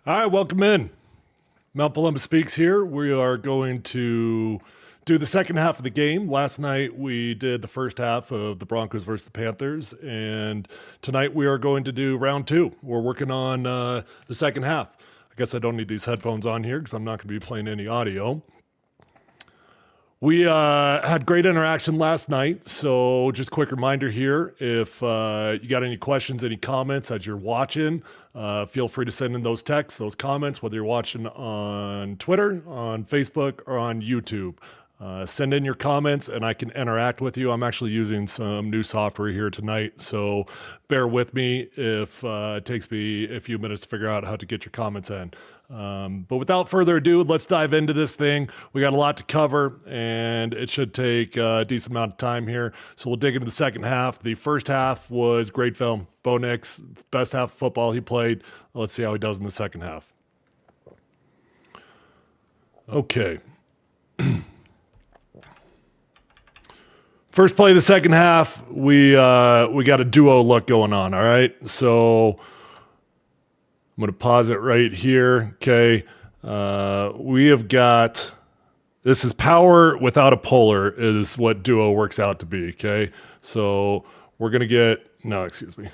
All right, welcome in. Mount Palumbo Speaks here. We are going to do the second half of the game. Last night we did the first half of the Broncos versus the Panthers, and tonight we are going to do round two. We're working on the second half. I guess I don't need these headphones on here because I'm not going to be playing any audio. We had great interaction last night, so just a quick reminder here, if you got any questions, any comments as you're watching, feel free to send in those texts, those comments, whether you're watching on Twitter, on Facebook, or on YouTube. Send in your comments and I can interact with you. I'm actually using some new software here tonight, so bear with me if it takes me a few minutes to figure out how to get your comments in. But without further ado, let's dive into this thing. We got a lot to cover and it should take a decent amount of time here. So we'll dig into the second half. The first half was great film. Bo Nix, best half of football he played. Let's see how he does in the second half. Okay. First play of the second half, we got a duo look going on, all right? So I'm going to pause it right here, okay? We have got, this is power without a polar is what duo works out to be, okay? So we're going to get, no, excuse me.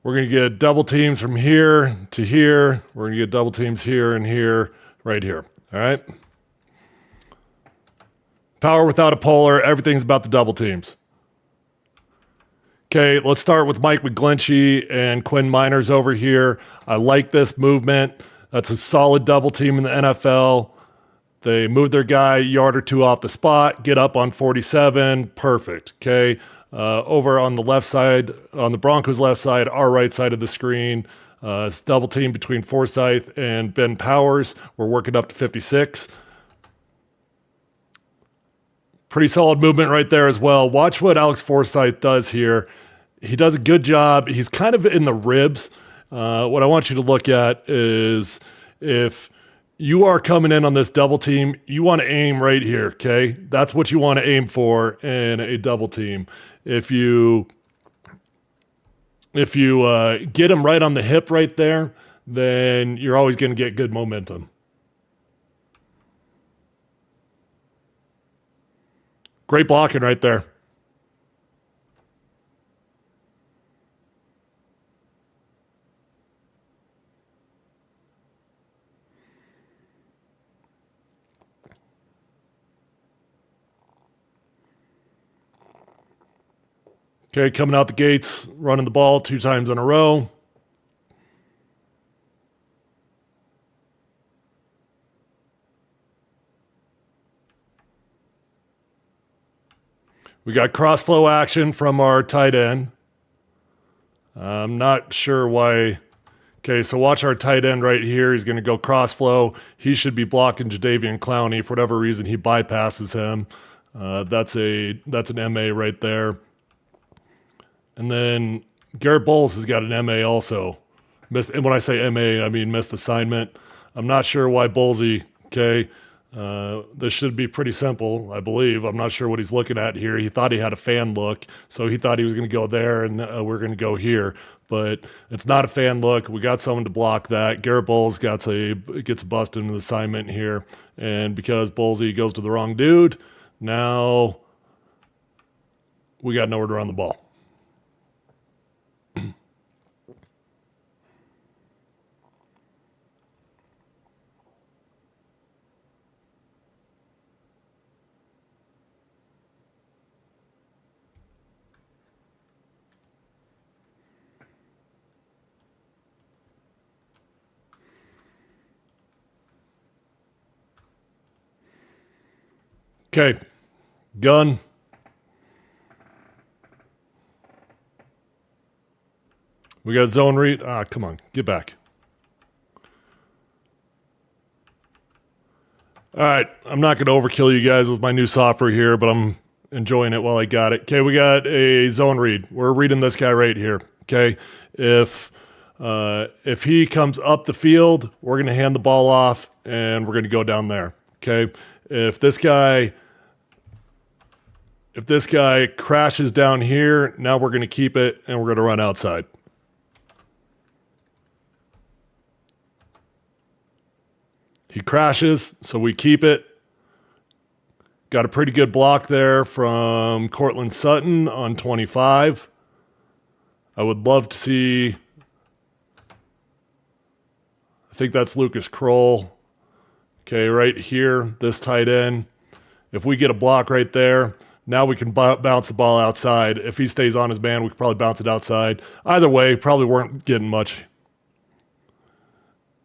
We're going to get double teams from here to here. We're going to get double teams here and here, right here, all right? Power without a polar, everything's about the double teams. Okay, let's start with Mike McGlinchey and Quinn Miners over here. I like this movement. That's a solid double team in the NFL. They move their guy a yard or two off the spot, get up on 47, perfect, okay? Over on the left side, on the Broncos' left side, our right side of the screen, it's double team between Forsyth and Ben Powers. We're working up to 56. Pretty solid movement right there as well. Watch what Alex Forsyth does here. He does a good job. He's kind of in the ribs. What I want you to look at is if you are coming in on this double team, you want to aim right here, okay? That's what you want to aim for in a double team. If you get him right on the hip right there, then you're always going to get good momentum. Great blocking right there. Okay, coming out the gates, running the ball 2 times in a row. We got cross flow action from our tight end. I'm not sure why. Okay, so watch our tight end right here. He's going to go cross flow. He should be blocking Jadeveon Clowney. For whatever reason, he bypasses him. That's an MA right there. And then Garrett Bowles has got an MA also. And when I say MA, I mean missed assignment. I'm not sure why Bowlesy, okay. This should be pretty simple, I believe. I'm not sure what he's looking at here. He thought he had a fan look, so he thought he was going to go there, and we're going to go here. But it's not a fan look. We got someone to block that. Garrett Bowles gets a bust in the assignment here, and because Bowlesy goes to the wrong dude, now we got nowhere to run the ball. Okay. Gun. We got zone read. Come on. Get back. All right. I'm not going to overkill you guys with my new software here, but I'm enjoying it while I got it. Okay. We got a zone read. We're reading this guy right here. Okay. If he comes up the field, we're going to hand the ball off and we're going to go down there. Okay. If this guy crashes down here, now we're going to keep it and we're going to run outside. He crashes, so we keep it. Got a pretty good block there from Cortland Sutton on 25. I would love to see, I think that's Lucas Kroll. Okay, right here, this tight end. If we get a block right there, now we can bounce the ball outside. If he stays on his man, we could probably bounce it outside. Either way, probably weren't getting much.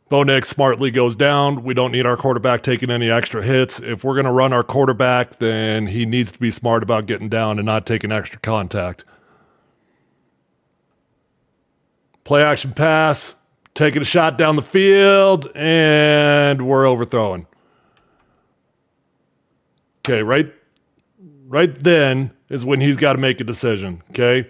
Bo Nix smartly goes down. We don't need our quarterback taking any extra hits. If we're going to run our quarterback, then he needs to be smart about getting down and not taking extra contact. Play action pass, taking a shot down the field, and we're overthrowing. Okay, right then is when he's got to make a decision, okay?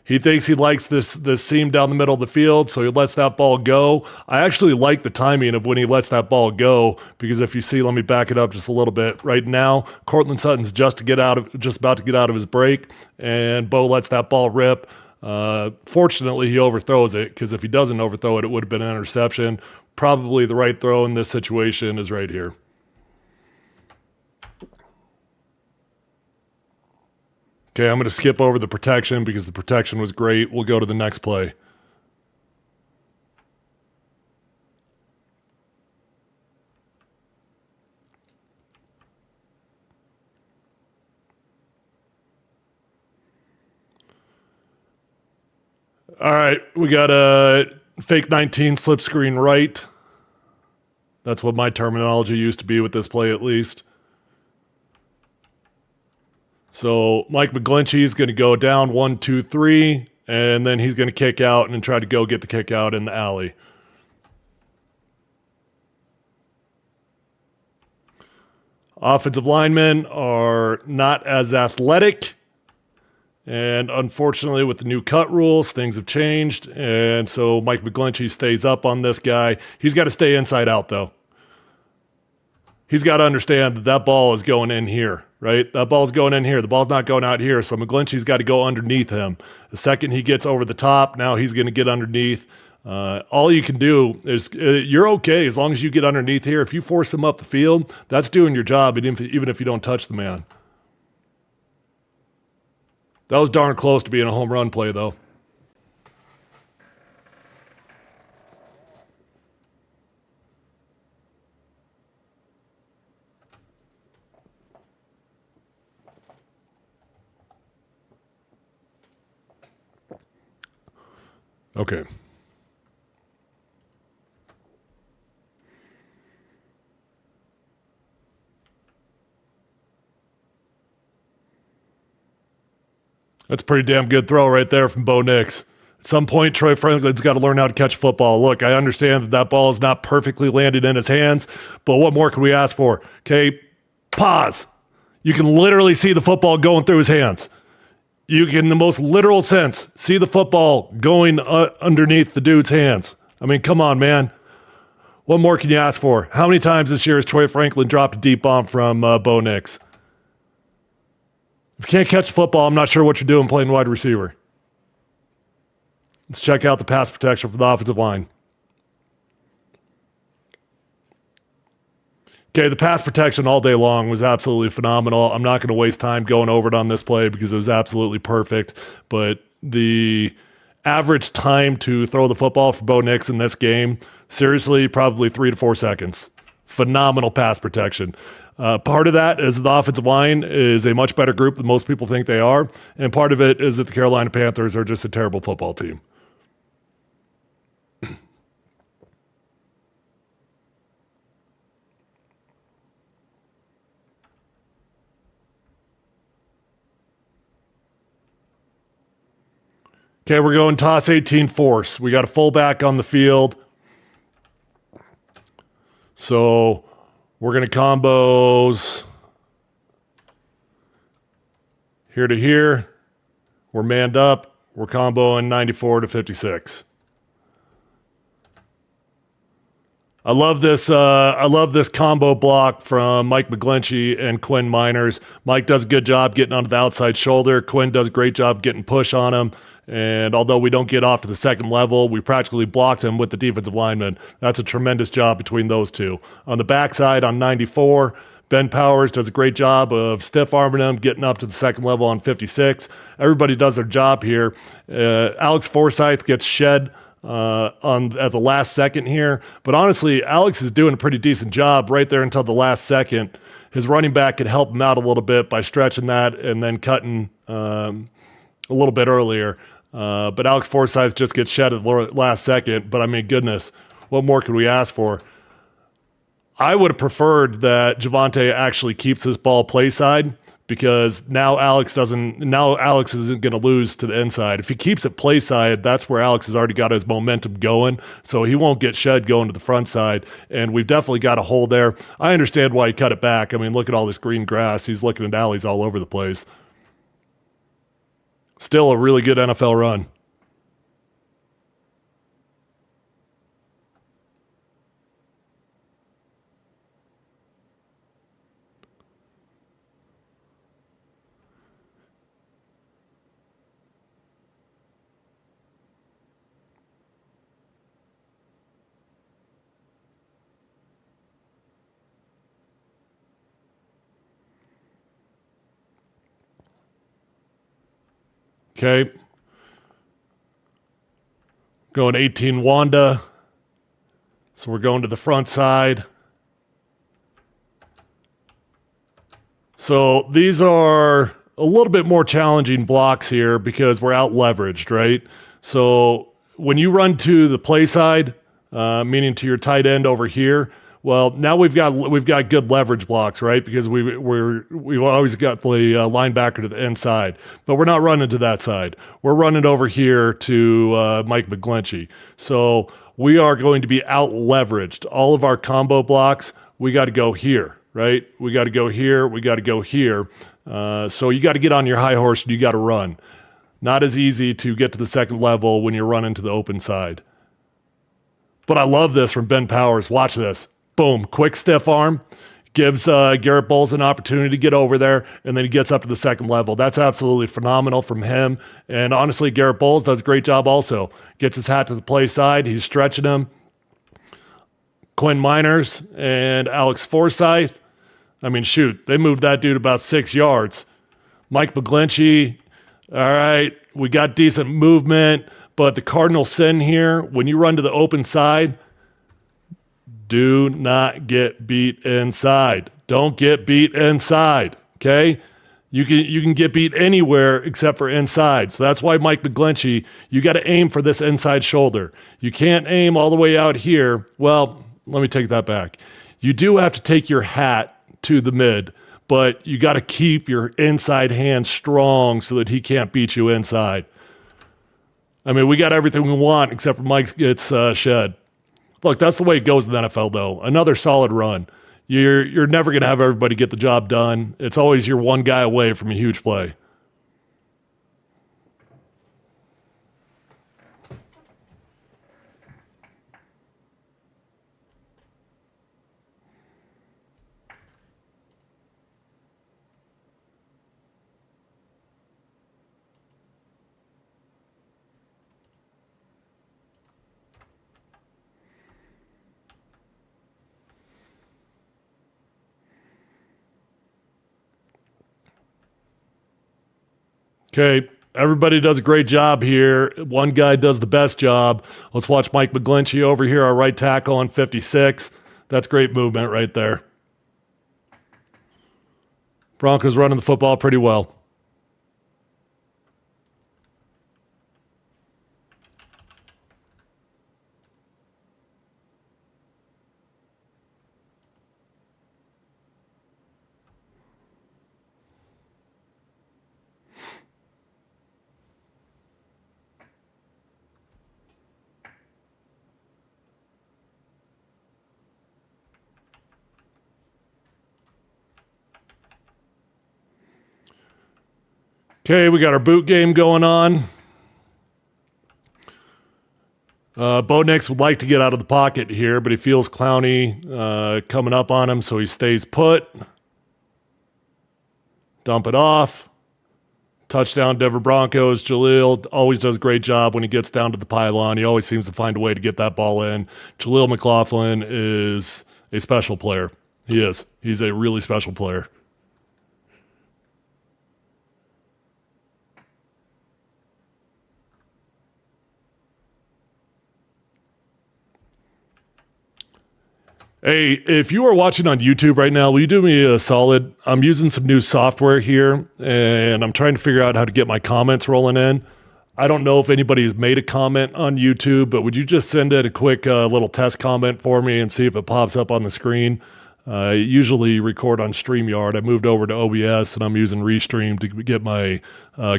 He thinks he likes this seam down the middle of the field, so he lets that ball go. I actually like the timing of when he lets that ball go because if you see, let me back it up just a little bit. Right now, Cortland Sutton's just about to get out of his break, and Bo lets that ball rip. Fortunately, he overthrows it because if he doesn't overthrow it, it would have been an interception. Probably the right throw in this situation is right here. Okay, I'm going to skip over the protection because the protection was great. We'll go to the next play. All right, we got a fake 19 slip screen right. That's what my terminology used to be with this play, at least. So Mike McGlinchey is going to go down 1, 2, 3, and then he's going to kick out and try to go get the kick out in the alley. Offensive linemen are not as athletic, and unfortunately with the new cut rules, things have changed, and so Mike McGlinchey stays up on this guy. He's got to stay inside out, though. He's got to understand that that ball is going in here, right? That ball's going in here. The ball's not going out here, so McGlinchey's got to go underneath him. The second he gets over the top, now he's going to get underneath. All you can do is you're okay as long as you get underneath here. If you force him up the field, that's doing your job, even if you don't touch the man. That was darn close to being a home run play, though. Okay. That's a pretty damn good throw right there from Bo Nix. At some point, Troy Franklin's got to learn how to catch football. Look, I understand that that ball is not perfectly landed in his hands, but what more can we ask for? Okay, pause. You can literally see the football going through his hands. You can, in the most literal sense, see the football going underneath the dude's hands. I mean, come on, man. What more can you ask for? How many times this year has Troy Franklin dropped a deep bomb from Bo Nix? If you can't catch football, I'm not sure what you're doing playing wide receiver. Let's check out the pass protection for the offensive line. Okay, the pass protection all day long was absolutely phenomenal. I'm not going to waste time going over it on this play because it was absolutely perfect. But the average time to throw the football for Bo Nix in this game, seriously, probably 3 to 4 seconds. Phenomenal pass protection. Part of that is the offensive line is a much better group than most people think they are. And part of it is that the Carolina Panthers are just a terrible football team. Okay, we're going toss 18 force. We got a fullback on the field. So we're going to combos here to here. We're manned up. We're comboing 94 to 56. I love this. I love this combo block from Mike McGlinchey and Quinn Miners. Mike does a good job getting onto the outside shoulder. Quinn does a great job getting push on him. And although we don't get off to the second level, we practically blocked him with the defensive lineman. That's a tremendous job between those two. On the backside on 94, Ben Powers does a great job of stiff arming him, getting up to the second level on 56. Everybody does their job here. Alex Forsyth gets shed at the last second here. But honestly, Alex is doing a pretty decent job right there until the last second. His running back could help him out a little bit by stretching that and then cutting a little bit earlier. But Alex Forsyth just gets shed at the last second. But I mean, goodness, what more could we ask for? I would have preferred that Javonte actually keeps his ball play side, because now Alex isn't going to lose to the inside. If he keeps it play side, that's where Alex has already got his momentum going, so he won't get shed going to the front side, and we've definitely got a hole there. I understand why he cut it back. I mean, look at all this green grass. He's looking at alleys all over the place. Still a really good NFL run. Okay. Going 18 Wanda. So we're going to the front side. So these are a little bit more challenging blocks here because we're out leveraged, right? So when you run to the play side, meaning to your tight end over here, well, now we've got good leverage blocks, right? Because we've always got the linebacker to the inside, but we're not running to that side. We're running over here to Mike McGlinchey. So we are going to be out leveraged. All of our combo blocks, we got to go here, right? We got to go here. We got to go here. So you got to get on your high horse and you got to run. Not as easy to get to the second level when you're running to the open side. But I love this from Ben Powers. Watch this. Boom, quick stiff arm, gives Garrett Bowles an opportunity to get over there, and then he gets up to the second level. That's absolutely phenomenal from him. And honestly, Garrett Bowles does a great job also. Gets his hat to the play side. He's stretching him. Quinn Miners and Alex Forsyth. I mean, shoot, they moved that dude about 6 yards. Mike McGlinchey, all right, we got decent movement, but the cardinal sin here, when you run to the open side, do not get beat inside. Don't get beat inside, okay? You can get beat anywhere except for inside. So that's why Mike McGlinchey, you got to aim for this inside shoulder. You can't aim all the way out here. Well, let me take that back. You do have to take your hat to the mid, but you got to keep your inside hand strong so that he can't beat you inside. I mean, we got everything we want except for Mike gets shed. Look, that's the way it goes in the NFL, though. Another solid run. You're never going to have everybody get the job done. It's always you're one guy away from a huge play. Okay, everybody does a great job here. One guy does the best job. Let's watch Mike McGlinchey over here, our right tackle on 56. That's great movement right there. Broncos running the football pretty well. Okay, we got our boot game going on. Bo Nix would like to get out of the pocket here, but he feels Clowney coming up on him, so he stays put. Dump it off. Touchdown, Denver Broncos. Jaleel always does a great job when he gets down to the pylon. He always seems to find a way to get that ball in. Jaleel McLaughlin is a special player. He is. He's a really special player. Hey, if you are watching on YouTube right now, will you do me a solid? I'm using some new software here, and I'm trying to figure out how to get my comments rolling in. I don't know if anybody's made a comment on YouTube, but would you just send in a quick little test comment for me and see if it pops up on the screen? I usually record on StreamYard. I moved over to OBS, and I'm using Restream to get my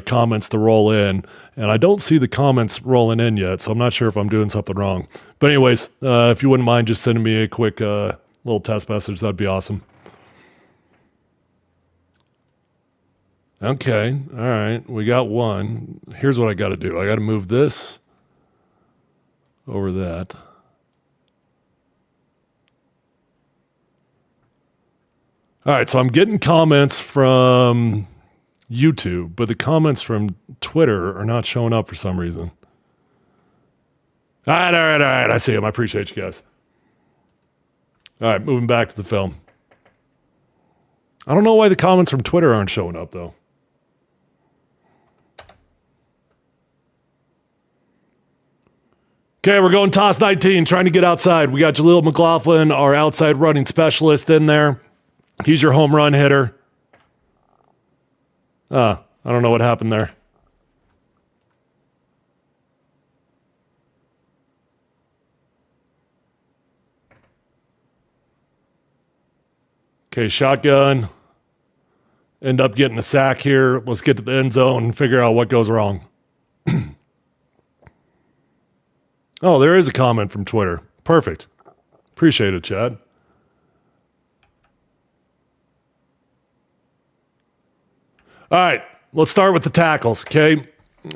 comments to roll in. And I don't see the comments rolling in yet, so I'm not sure if I'm doing something wrong. But anyways, if you wouldn't mind just sending me a quick little test message, that'd be awesome. Okay, all right, we got one. Here's what I got to do. I got to move this over that. All right, so I'm getting comments from YouTube, but the comments from Twitter are not showing up for some reason. All right. I see them. I appreciate you guys. All right, moving back to the film. I don't know why the comments from Twitter aren't showing up, though. Okay, we're going toss 19, trying to get outside. We got Jaleel McLaughlin, our outside running specialist, in there. He's your home run hitter. I don't know what happened there. Okay, shotgun. End up getting a sack here. Let's get to the end zone and figure out what goes wrong. Oh, there is a comment from Twitter. Perfect. Appreciate it, Chad. All right, let's start with the tackles, okay?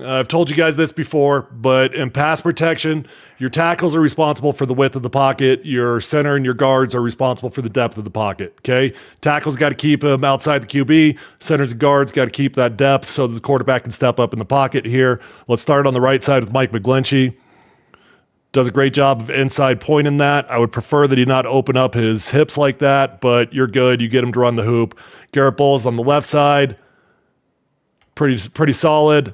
I've told you guys this before, but in pass protection, your tackles are responsible for the width of the pocket. Your center and your guards are responsible for the depth of the pocket, okay? Tackles got to keep them outside the QB. Centers and guards got to keep that depth so that the quarterback can step up in the pocket here. Let's start on the right side with Mike McGlinchey. Does a great job of inside pointing that. I would prefer that he not open up his hips like that, but you're good. You get him to run the hoop. Garrett Bowles on the left side. Pretty solid.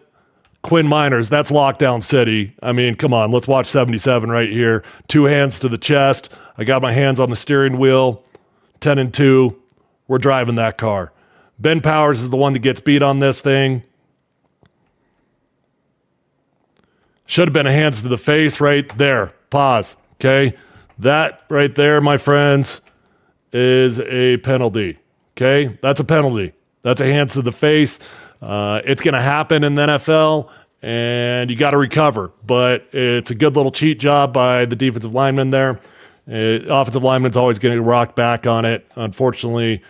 Quinn Miners, that's lockdown city. I mean, come on, let's watch 77 right here. 2 hands to the chest. I got my hands on the steering wheel. 10-2. We're driving that car. Ben Powers is the one that gets beat on this thing. Should have been a hands to the face right there. Pause. Okay? That right there, my friends, is a penalty. Okay? That's a penalty. That's a hands to the face. It's going to happen in the NFL, and you got to recover. But it's a good little cheat job by the defensive lineman there. Offensive lineman's always going to rock back on it. Unfortunately,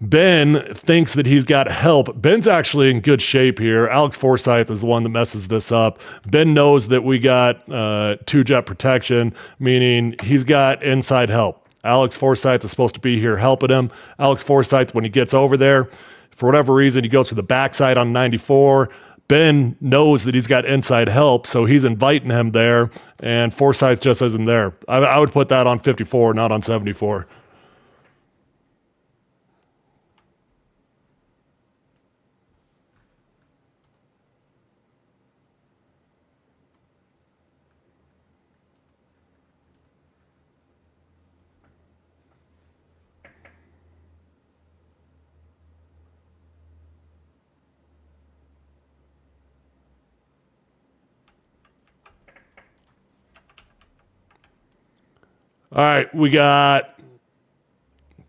Ben thinks that he's got help. Ben's actually in good shape here. Alex Forsythe is the one that messes this up. Ben knows that we got 2-jet protection, meaning he's got inside help. Alex Forsythe is supposed to be here helping him. Alex Forsythe, when he gets over there, for whatever reason, he goes for the backside on 94. Ben knows that he's got inside help, so he's inviting him there, and Forsythe just isn't there. I would put that on 54, not on 74. All right, we got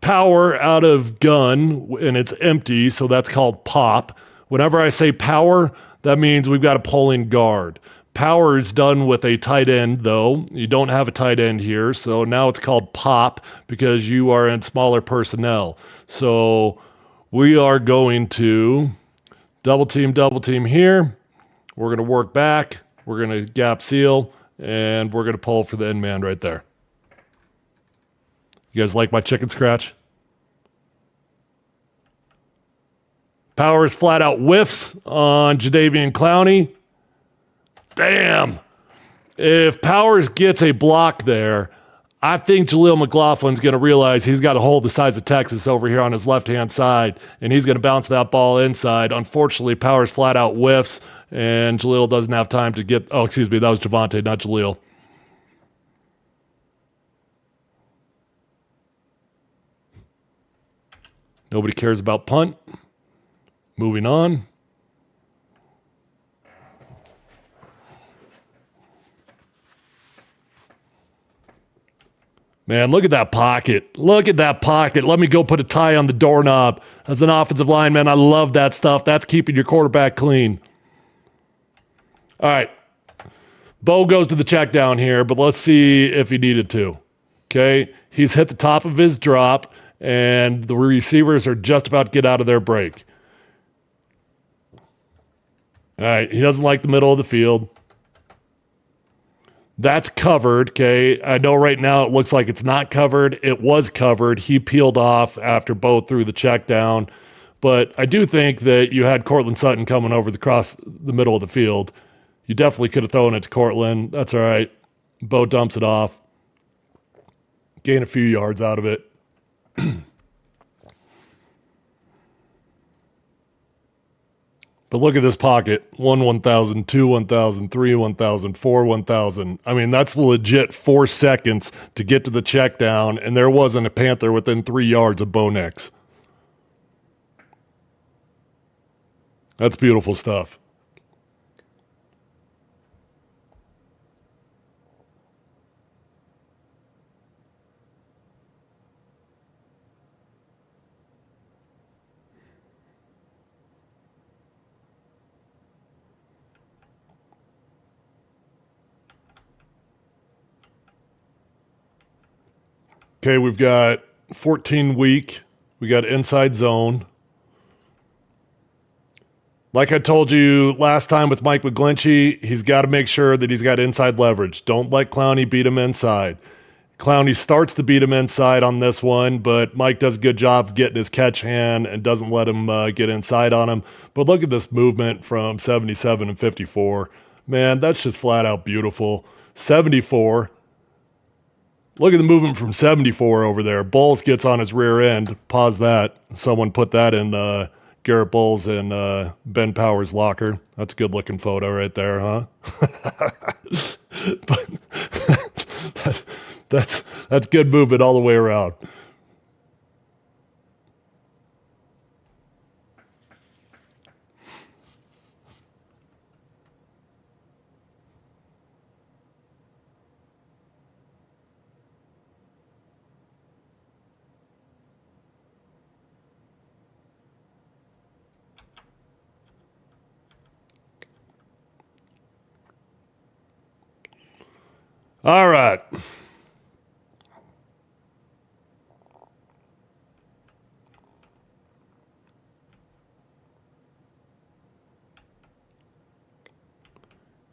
power out of gun, and it's empty, so that's called pop. Whenever I say power, that means we've got a pulling guard. Power is done with a tight end, though. You don't have a tight end here, so now it's called pop because you are in smaller personnel. So we are going to Double team here. We're going to work back. We're going to gap seal, and we're going to pull for the end man right there. You guys like my chicken scratch? Powers flat out whiffs on Jadeveon Clowney. Damn. If Powers gets a block there, I think Jaleel McLaughlin's going to realize he's got a hole the size of Texas over here on his left-hand side, and he's going to bounce that ball inside. Unfortunately, Powers flat out whiffs, and Jaleel doesn't have time to get... Oh, excuse me, that was Javonte, not Jaleel. Nobody cares about punt. Moving on. Man, look at that pocket. Look at that pocket. Let me go put a tie on the doorknob. As an offensive lineman, I love that stuff. That's keeping your quarterback clean. All right. Bo goes to the check down here, but let's see if he needed to. Okay. He's hit the top of his drop, and the receivers are just about to get out of their break. All right, he doesn't like the middle of the field. That's covered, okay? I know right now it looks like it's not covered. It was covered. He peeled off after Bo threw the check down. But I do think that you had Cortland Sutton coming over across the middle of the field. You definitely could have thrown it to Cortland. That's all right. Bo dumps it off. Gain a few yards out of it. But look at this pocket. 1,000, 2, 1,000, 3, 1,000, 4, 1,000. I mean, that's legit 4 seconds to get to the check down, and there wasn't a Panther within 3 yards of Bo Nix. That's beautiful stuff. Okay, we've got 14 week. We got inside zone. Like I told you last time with Mike McGlinchey, he's got to make sure that he's got inside leverage. Don't let Clowney beat him inside. Clowney starts to beat him inside on this one, but Mike does a good job of getting his catch hand and doesn't let him get inside on him. But look at this movement from 77 and 54. Man, that's just flat out beautiful. 74. Look at the movement from 74 over there. Bowles gets on his rear end. Pause that. Someone put that in Garrett Bowles and Ben Powers' locker. That's a good-looking photo right there, huh? But that's good movement all the way around. All right.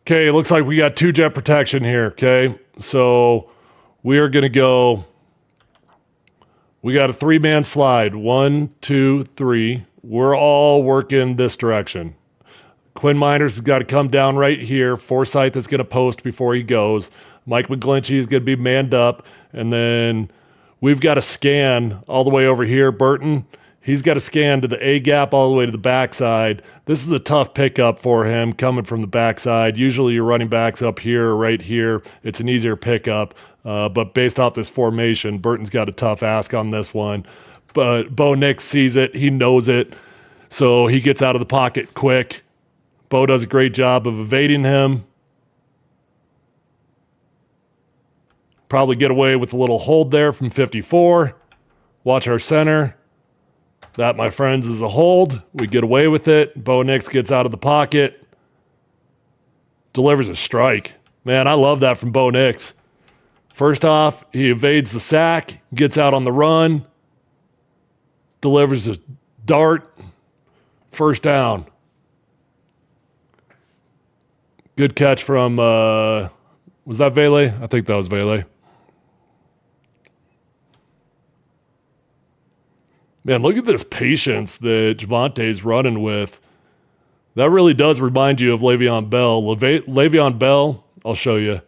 Okay, it looks like we got 2 jet protection here, okay? So we are going to go, we got a 3-man slide. 1, 2, 3. We're all working this direction. Quinn Miners has got to come down right here. Forsyth is going to post before he goes. Mike McGlinchey is going to be manned up. And then we've got to scan all the way over here. Burton, he's got to scan to the A gap all the way to the backside. This is a tough pickup for him coming from the backside. Usually your running back's up here or right here. It's an easier pickup. But based off this formation, Burton's got a tough ask on this one. But Bo Nix sees it. He knows it. So he gets out of the pocket quick. Bo does a great job of evading him. Probably get away with a little hold there from 54. Watch our center. That, my friends, is a hold. We get away with it. Bo Nix gets out of the pocket. Delivers a strike. Man, I love that from Bo Nix. First off, he evades the sack, gets out on the run, delivers a dart, first down. Good catch from, was that Vele? I think that was Vele. Man, look at this patience that Javante's running with. That really does remind you of Le'Veon Bell. Le'Veon Bell, I'll show you.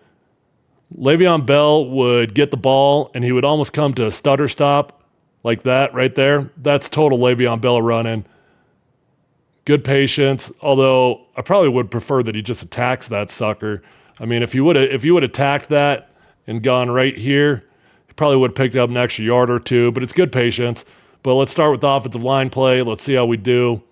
Le'Veon Bell would get the ball, and he would almost come to a stutter stop like that right there. That's total Le'Veon Bell running. Good patience, although I probably would prefer that he just attacks that sucker. I mean, if he would attacked that and gone right here, he probably would have picked up an extra yard or two, but it's good patience. But let's start with the offensive line play. Let's see how we do.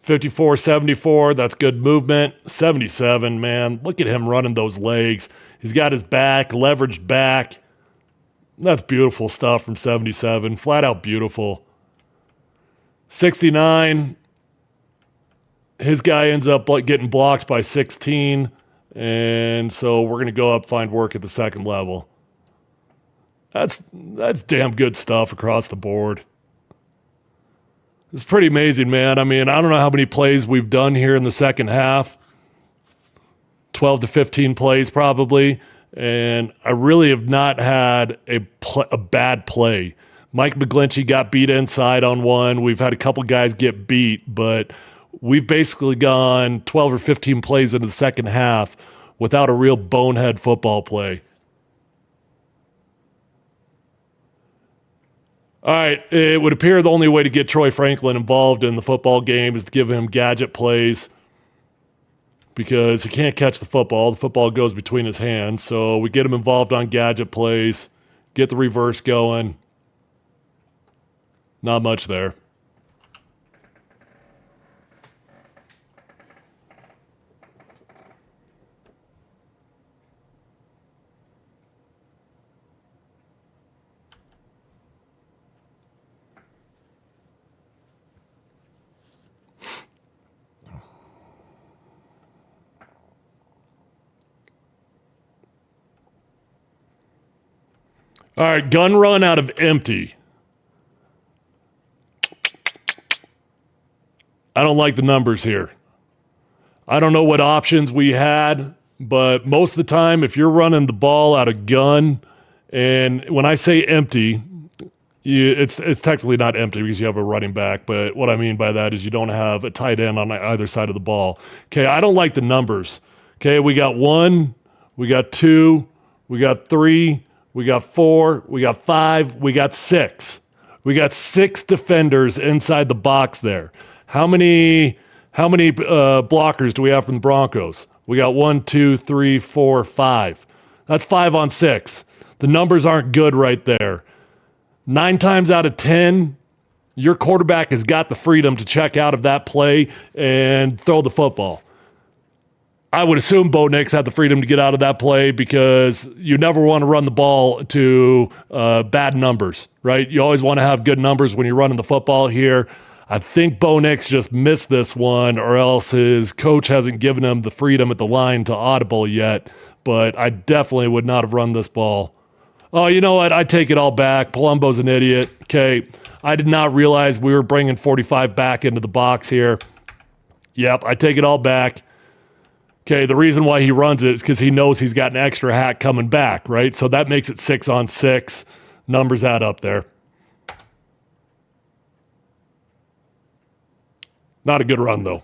54-74, that's good movement. 77, man, look at him running those legs. He's got his back, leveraged back. That's beautiful stuff from 77, flat out beautiful. 69, his guy ends up getting blocked by 16, and so we're going to go up, find work at the second level. That's damn good stuff across the board. It's pretty amazing, man. I mean, I don't know how many plays we've done here in the second half. 12 to 15 plays probably, and I really have not had a bad play. Mike McGlinchey got beat inside on one. We've had a couple guys get beat, but we've basically gone 12 or 15 plays into the second half without a real bonehead football play. All right, it would appear the only way to get Troy Franklin involved in the football game is to give him gadget plays because he can't catch the football. The football goes between his hands, so we get him involved on gadget plays, get the reverse going. Not much there. All right, gun run out of empty. I don't like the numbers here. I don't know what options we had, but most of the time, if you're running the ball out of gun, and when I say empty, it's technically not empty because you have a running back, but what I mean by that is you don't have a tight end on either side of the ball. Okay, I don't like the numbers. Okay, we got 1, we got 2, we got 3, we got 4, we got 5, we got 6. We got 6 defenders inside the box there. How many blockers do we have from the Broncos? We got 1, 2, 3, 4, 5. That's 5 on 6. The numbers aren't good right there. 9 times out of 10, your quarterback has got the freedom to check out of that play and throw the football. I would assume Bo Nix had the freedom to get out of that play because you never want to run the ball to bad numbers, right? You always want to have good numbers when you're running the football here. I think Bo Nix just missed this one, or else his coach hasn't given him the freedom at the line to audible yet, but I definitely would not have run this ball. Oh, you know what? I take it all back. Palumbo's an idiot. Okay, I did not realize we were bringing 45 back into the box here. Yep, I take it all back. Okay, the reason why he runs it is because he knows he's got an extra hat coming back, right? So that makes it 6 on 6. Numbers add up there. Not a good run, though.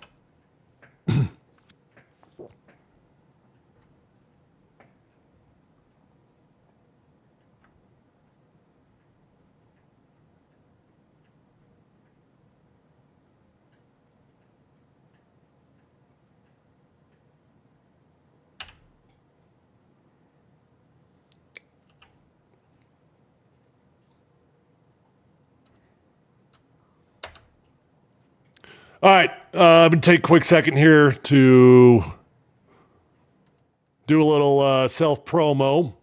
All right, I'm going to take a quick second here to do a little self-promo.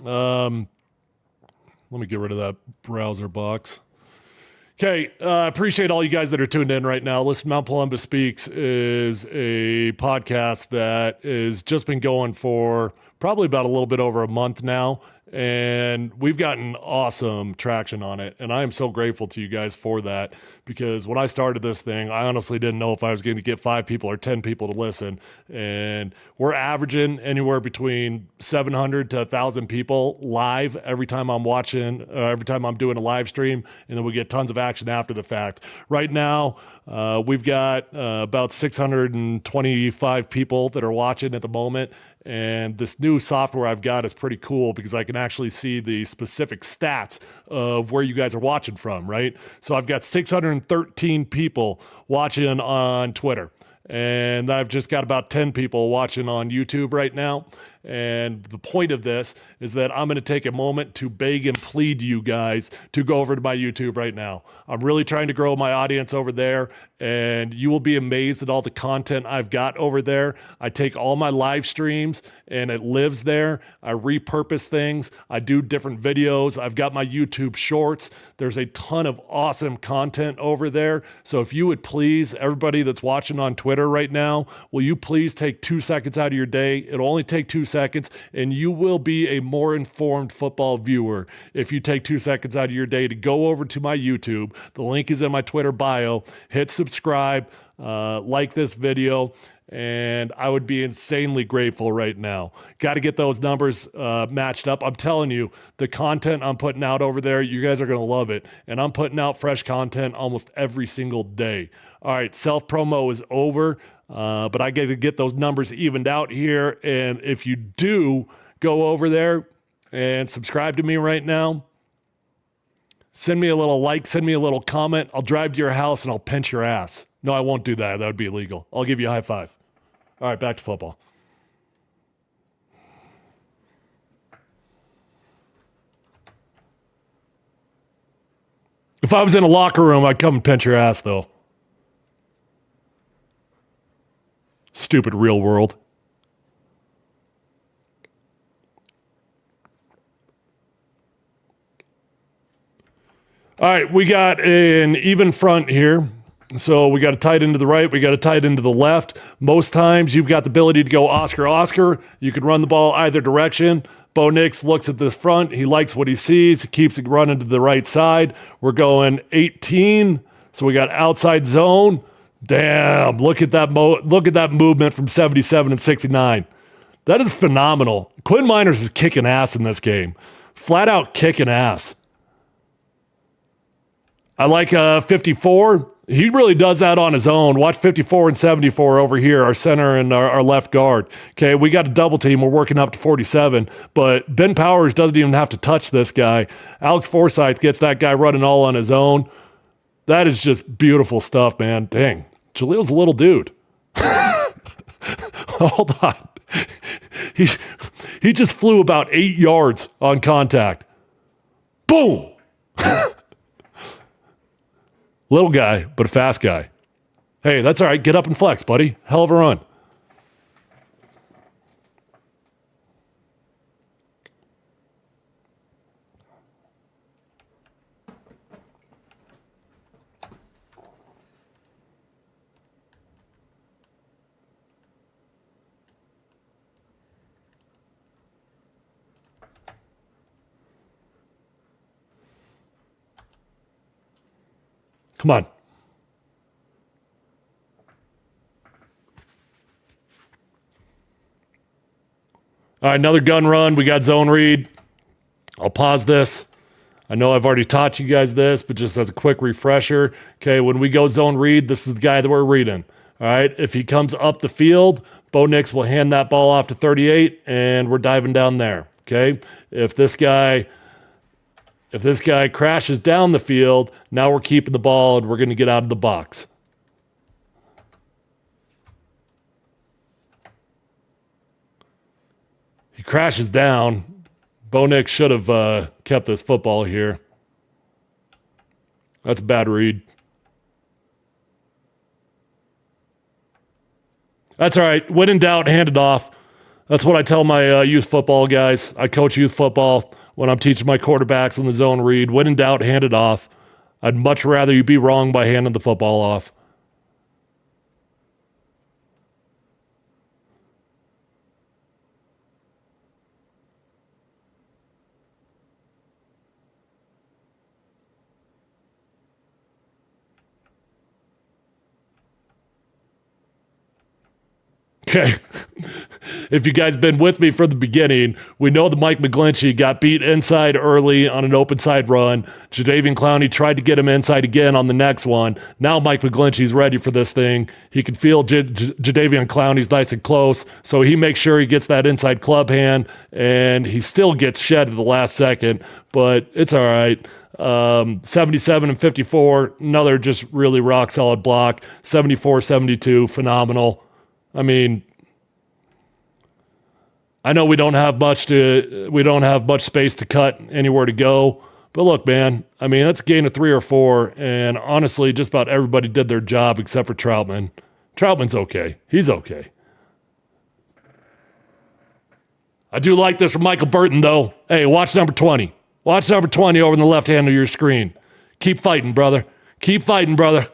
Let me get rid of that browser box. Okay, I appreciate all you guys that are tuned in right now. Listen, Mount Palumbo Speaks is a podcast that has just been going for probably about a little bit over a month now, and we've gotten awesome traction on it. And I am so grateful to you guys for that, because when I started this thing, I honestly didn't know if I was going to get 5 people or 10 people to listen. And we're averaging anywhere between 700 to 1,000 people live every time I'm watching, every time I'm doing a live stream, and then we get tons of action after the fact. Right now, we've got about 625 people that are watching at the moment. And this new software I've got is pretty cool because I can actually see the specific stats of where you guys are watching from, right? So I've got 613 people watching on Twitter. And I've just got about 10 people watching on YouTube right now. And the point of this is that I'm going to take a moment to beg and plead to you guys to go over to my YouTube right now. I'm really trying to grow my audience over there, and you will be amazed at all the content I've got over there. I take all my live streams and it lives there. I repurpose things. I do different videos. I've got my YouTube shorts. There's a ton of awesome content over there. So if you would please, everybody that's watching on Twitter right now, will you please take 2 seconds out of your day? It'll only take 2 seconds, and you will be a more informed football viewer if you take 2 seconds out of your day to go over to my YouTube. The link is in my Twitter bio. Hit subscribe, like this video, and I would be insanely grateful right now. Got to get those numbers matched up. I'm telling you, the content I'm putting out over there, you guys are going to love it. And I'm putting out fresh content almost every single day. All right, self-promo is over, but I get to get those numbers evened out here. And if you do go over there and subscribe to me right now, send me a little like, send me a little comment. I'll drive to your house and I'll pinch your ass. No, I won't do that. That would be illegal. I'll give you a high five. All right, back to football. If I was in a locker room, I'd come and pinch your ass, though. Stupid real world. All right, we got an even front here. So we got a tight end to the right. We got a tight end to the left. Most times you've got the ability to go Oscar, Oscar. You can run the ball either direction. Bo Nix looks at this front. He likes what he sees. He keeps it running to the right side. We're going 18. So we got outside zone. Damn, look at that look at that movement from 77 and 69. That is phenomenal. Quinn Miners is kicking ass in this game. Flat out kicking ass. I like 54. He really does that on his own. Watch 54 and 74 over here, our center and our left guard. Okay, we got a double team. We're working up to 47, but Ben Powers doesn't even have to touch this guy. Alex Forsythe gets that guy running all on his own. That is just beautiful stuff, man. Dang, Jalil's a little dude. Hold on. He just flew about 8 yards on contact. Boom! Little guy, but a fast guy. Hey, that's all right. Get up and flex, buddy. Hell of a run. Come on. All right, another gun run. We got zone read. I'll pause this. I know I've already taught you guys this, but just as a quick refresher, okay, when we go zone read, this is the guy that we're reading. All right, if he comes up the field, Bo Nix will hand that ball off to 38, and we're diving down there, okay? If this guy crashes down the field, now we're keeping the ball and we're going to get out of the box. He crashes down. Bo Nix should have kept this football here. That's a bad read. That's all right. When in doubt, hand it off. That's what I tell my youth football guys. I coach youth football. When I'm teaching my quarterbacks in the zone read, when in doubt, hand it off. I'd much rather you be wrong by handing the football off. Okay. If you guys been with me from the beginning, we know that Mike McGlinchey got beat inside early on an open side run. Jadeveon Clowney tried to get him inside again on the next one. Now Mike McGlinchey's ready for this thing. He can feel Jadeveon Clowney's nice and close, so he makes sure he gets that inside club hand, and he still gets shed at the last second, but it's all right. 77 and 54, another just really rock solid block. 74-72, phenomenal. I mean, I know we don't have much space to cut, anywhere to go. But look, man, I mean, that's a gain of 3 or 4, and honestly, just about everybody did their job except for Troutman. Troutman's okay. He's okay. I do like this from Michael Burton, though. Hey, watch number 20. Watch number 20 over in the left hand of your screen. Keep fighting, brother. Keep fighting, brother.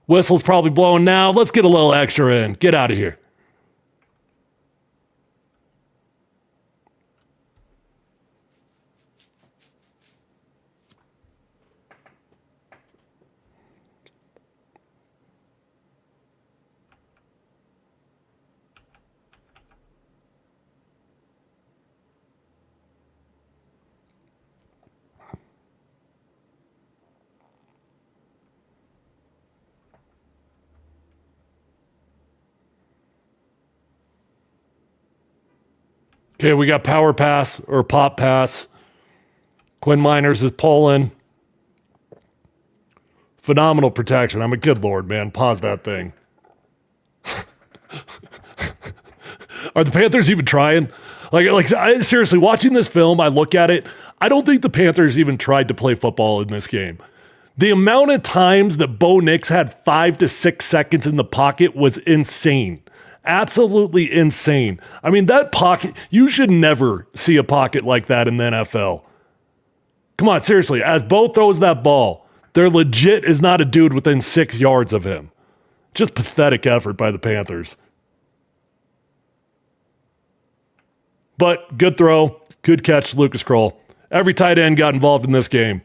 Whistle's probably blowing now. Let's get a little extra in. Get out of here. Okay, we got power pass or pop pass. Quinn Miners is pulling. Phenomenal protection. I mean, good Lord, man. Pause that thing. Are the Panthers even trying? Seriously, watching this film, I look at it. I don't think the Panthers even tried to play football in this game. The amount of times that Bo Nix had 5 to 6 seconds in the pocket was insane. Absolutely insane. I mean, that pocket, you should never see a pocket like that in the NFL. Come on, seriously, as Bo throws that ball, there legit is not a dude within 6 yards of him. Just pathetic effort by the Panthers. But good throw, good catch, Lucas Kroll. Every tight end got involved in this game.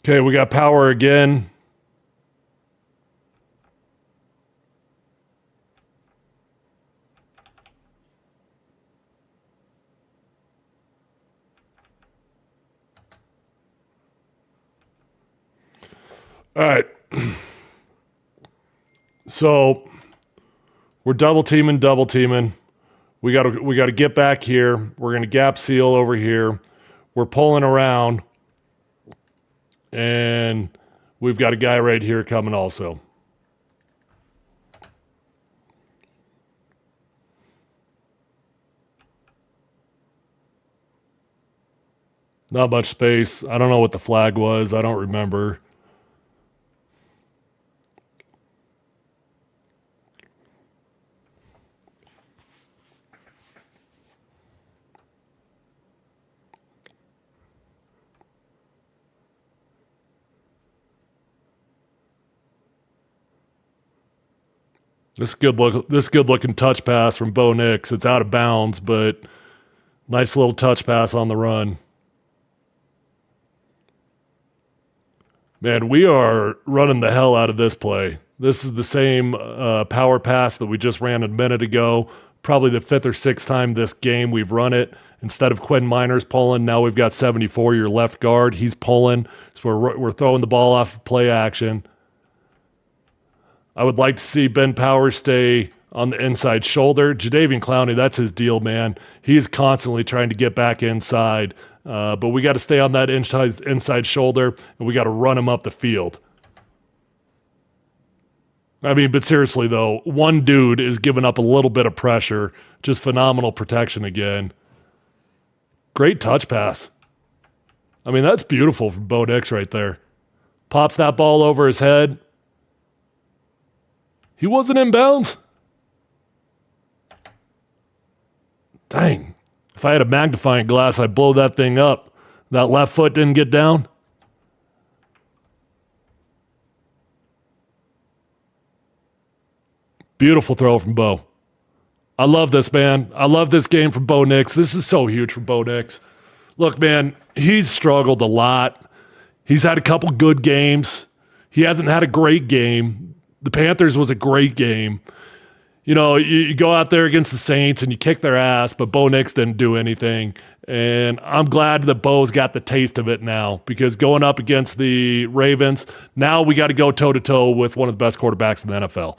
Okay, we got power again. All right. So we're double teaming. We got to get back here. We're going to gap seal over here. We're pulling around. And we've got a guy right here coming also. Not much space. I don't know what the flag was. I don't remember. This good looking touch pass from Bo Nix. It's out of bounds, but nice little touch pass on the run. Man, we are running the hell out of this play. This is the same power pass that we just ran a minute ago. Probably the 5th or 6th time this game we've run it. Instead of Quinn Miners pulling, now we've got 74, your left guard. He's pulling. So we're throwing the ball off of play action. I would like to see Ben Powers stay on the inside shoulder. Jadeveon Clowney, that's his deal, man. He's constantly trying to get back inside. But we got to stay on that inside shoulder, and we got to run him up the field. I mean, but seriously, though, one dude is giving up a little bit of pressure. Just phenomenal protection again. Great touch pass. I mean, that's beautiful from Bo Nix right there. Pops that ball over his head. He wasn't in bounds? Dang. If I had a magnifying glass, I'd blow that thing up. That left foot didn't get down. Beautiful throw from Bo. I love this, man. I love this game from Bo Nix. This is so huge for Bo Nix. Look, man, he's struggled a lot. He's had a couple good games. He hasn't had a great game. The Panthers was a great game. You know, you go out there against the Saints and you kick their ass, but Bo Nix didn't do anything. And I'm glad that Bo's got the taste of it now, because going up against the Ravens, now we got to go toe-to-toe with one of the best quarterbacks in the NFL.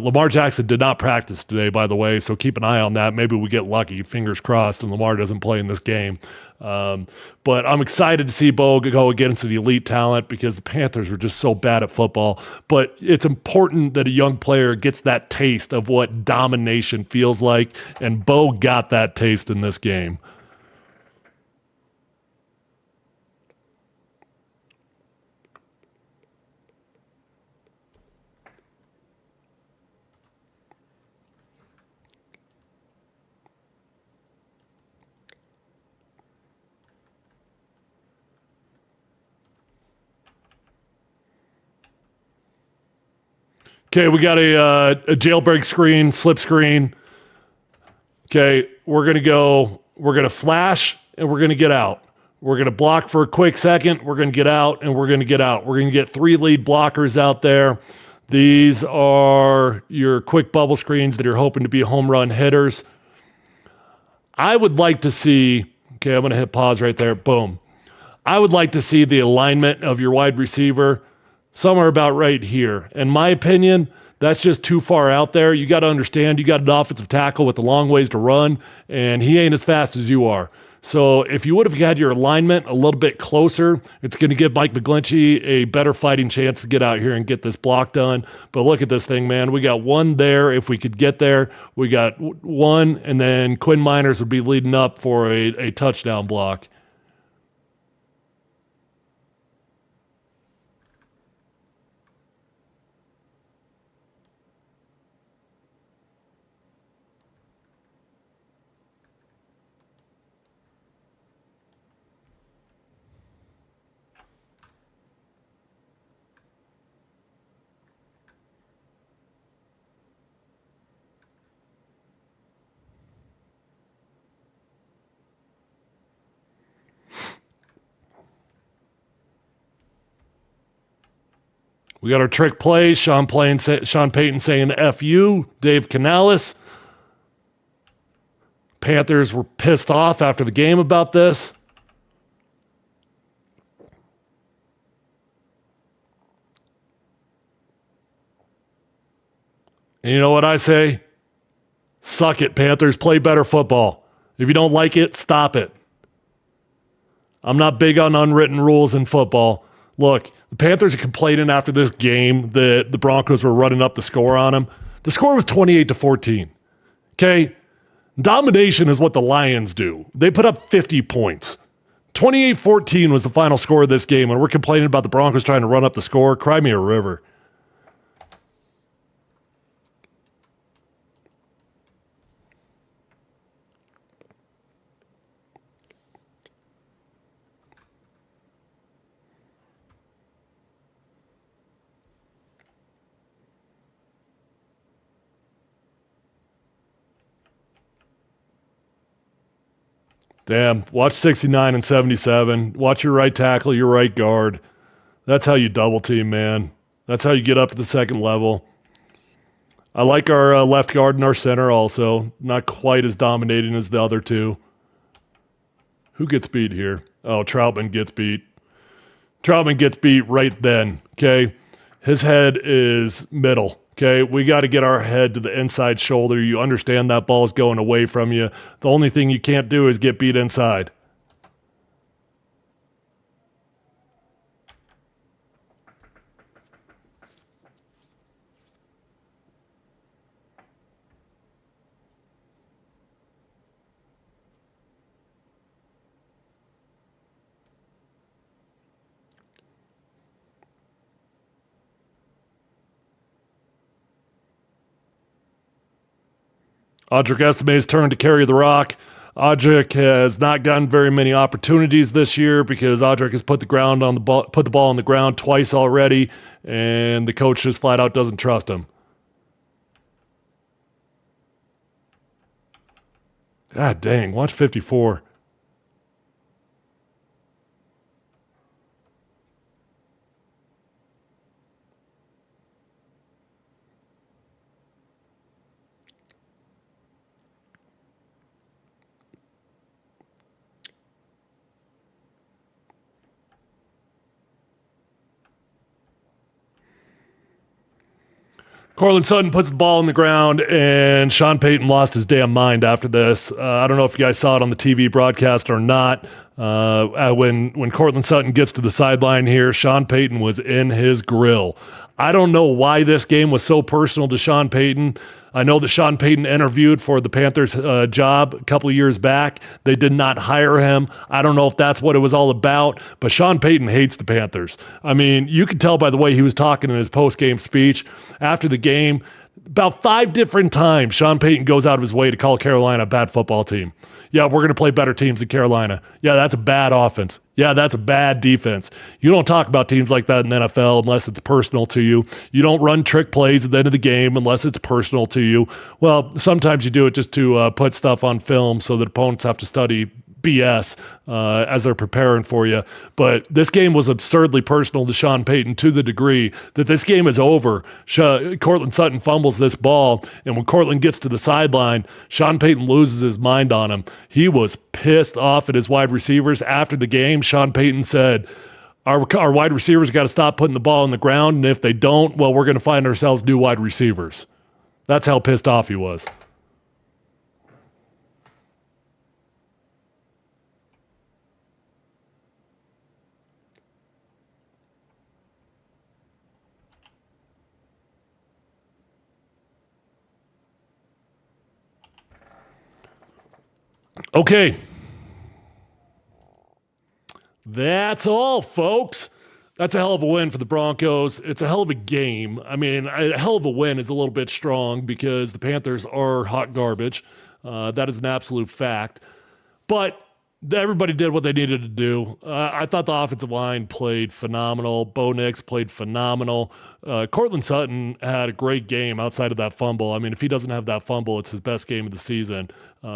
Lamar Jackson did not practice today, by the way, so keep an eye on that. Maybe we get lucky, fingers crossed, and Lamar doesn't play in this game. But I'm excited to see Bo go against the elite talent, because the Panthers were just so bad at football. But it's important that a young player gets that taste of what domination feels like, and Bo got that taste in this game. Okay, we got a jailbreak screen, slip screen. Okay, we're going to flash, and we're going to get out. We're going to block for a quick second, we're going to get out, and we're going to get out. We're going to get 3 lead blockers out there. These are your quick bubble screens that you're hoping to be home run hitters. I would like to see, okay, I'm going to hit pause right there, boom. I would like to see the alignment of your wide receiver somewhere about right here. In my opinion, that's just too far out there. You got to understand, you got an offensive tackle with a long ways to run, and he ain't as fast as you are. So if you would have had your alignment a little bit closer, it's going to give Mike McGlinchey a better fighting chance to get out here and get this block done. But look at this thing, man. We got one there if we could get there. We got one, and then Quinn Miners would be leading up for a touchdown block. We got our trick plays. Sean Payton saying F you. Dave Canales. Panthers were pissed off after the game about this. And you know what I say? Suck it, Panthers. Play better football. If you don't like it, stop it. I'm not big on unwritten rules in football. Look, the Panthers are complaining after this game that the Broncos were running up the score on them. The score was 28-14. Okay? Domination is what the Lions do. They put up 50 points. 28-14 was the final score of this game, and we're complaining about the Broncos trying to run up the score. Cry me a river. Damn, watch 69 and 77. Watch your right tackle, your right guard. That's how you double team, man. That's how you get up to the second level. I like our left guard and our center also. Not quite as dominating as the other two. Who gets beat here? Oh, Troutman gets beat. Troutman gets beat right then, okay? His head is middle. Okay, we got to get our head to the inside shoulder. You understand that ball is going away from you. The only thing you can't do is get beat inside. Audric Estime's turn to carry the rock. Audric has not gotten very many opportunities this year because Audric has put the ball on the ground twice already, and the coach just flat out doesn't trust him. God dang, watch 54. Cortland Sutton puts the ball on the ground, and Sean Payton lost his damn mind after this. I don't know if you guys saw it on the TV broadcast or not. When Cortland Sutton gets to the sideline here, Sean Payton was in his grill. I don't know why this game was so personal to Sean Payton. I know that Sean Payton interviewed for the Panthers job a couple of years back. They did not hire him. I don't know if that's what it was all about, but Sean Payton hates the Panthers. I mean, you could tell by the way he was talking in his post-game speech after the game. About 5 different times, Sean Payton goes out of his way to call Carolina a bad football team. Yeah, we're going to play better teams than Carolina. Yeah, that's a bad offense. Yeah, that's a bad defense. You don't talk about teams like that in the NFL unless it's personal to you. You don't run trick plays at the end of the game unless it's personal to you. Well, sometimes you do it just to put stuff on film so that opponents have to study BS as they're preparing for you. But this game was absurdly personal to Sean Payton to the degree that this game is over. Cortland Sutton fumbles this ball, and when Cortland gets to the sideline, Sean Payton loses his mind on him. He was pissed off at his wide receivers. After the game, Sean Payton said, our wide receivers got to stop putting the ball on the ground, and if they don't, well, we're going to find ourselves new wide receivers. That's how pissed off he was. Okay. That's all, folks. That's a hell of a win for the Broncos. It's a hell of a game. I mean, a hell of a win is a little bit strong because the Panthers are hot garbage. That is an absolute fact. But everybody did what they needed to do. I thought the offensive line played phenomenal. Bo Nix played phenomenal. Cortland Sutton had a great game outside of that fumble. I mean, if he doesn't have that fumble, it's his best game of the season.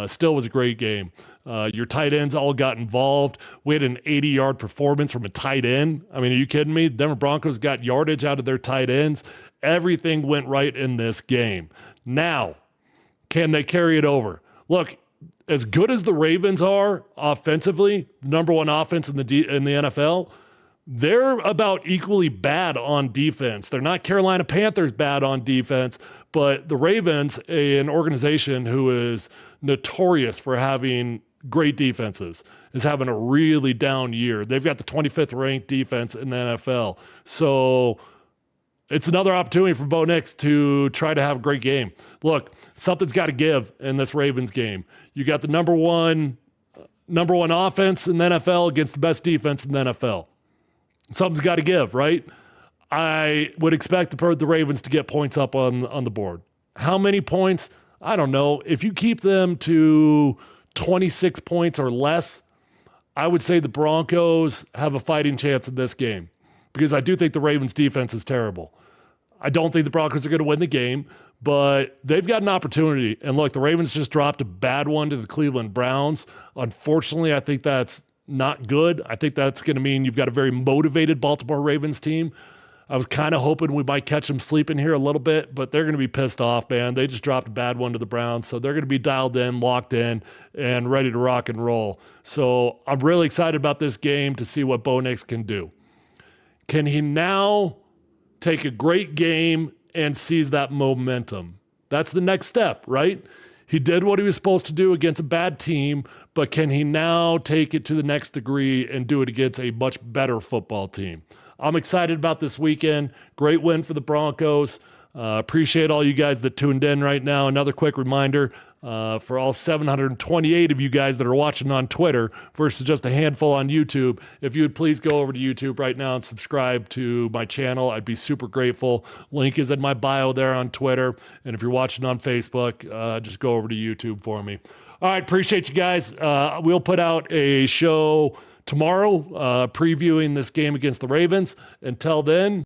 Still was a great game. Your tight ends all got involved. We had an 80-yard performance from a tight end. I mean, are you kidding me? The Denver Broncos got yardage out of their tight ends. Everything went right in this game. Now, can they carry it over? Look, as good as the Ravens are offensively, number one offense in the NFL, they're about equally bad on defense. They're not Carolina Panthers bad on defense, but the Ravens, an organization who is notorious for having great defenses, is having a really down year. They've got the 25th ranked defense in the NFL. So it's another opportunity for Bo Nix to try to have a great game. Look, something's got to give in this Ravens game. You got the number one offense in the NFL against the best defense in the NFL. Something's got to give, right? I would expect the Ravens to get points up on the board. How many points? I don't know. If you keep them to 26 points or less, I would say the Broncos have a fighting chance in this game because I do think the Ravens defense is terrible. I don't think the Broncos are going to win the game, but they've got an opportunity. And look, the Ravens just dropped a bad one to the Cleveland Browns. Unfortunately, I think that's not good. I think that's going to mean you've got a very motivated Baltimore Ravens team. I was kind of hoping we might catch them sleeping here a little bit, but they're going to be pissed off, man. They just dropped a bad one to the Browns, so they're going to be dialed in, locked in, and ready to rock and roll. So I'm really excited about this game to see what Bo Nix can do. Can he now take a great game and seize that momentum? That's the next step, right? He did what he was supposed to do against a bad team, but can he now take it to the next degree and do it against a much better football team? I'm excited about this weekend. Great win for the Broncos. Appreciate all you guys that tuned in right now. Another quick reminder for all 728 of you guys that are watching on Twitter versus just a handful on YouTube. If you would please go over to YouTube right now and subscribe to my channel, I'd be super grateful. Link is in my bio there on Twitter. And if you're watching on Facebook, just go over to YouTube for me. All right, appreciate you guys. We'll put out a show tomorrow previewing this game against the Ravens. Until then,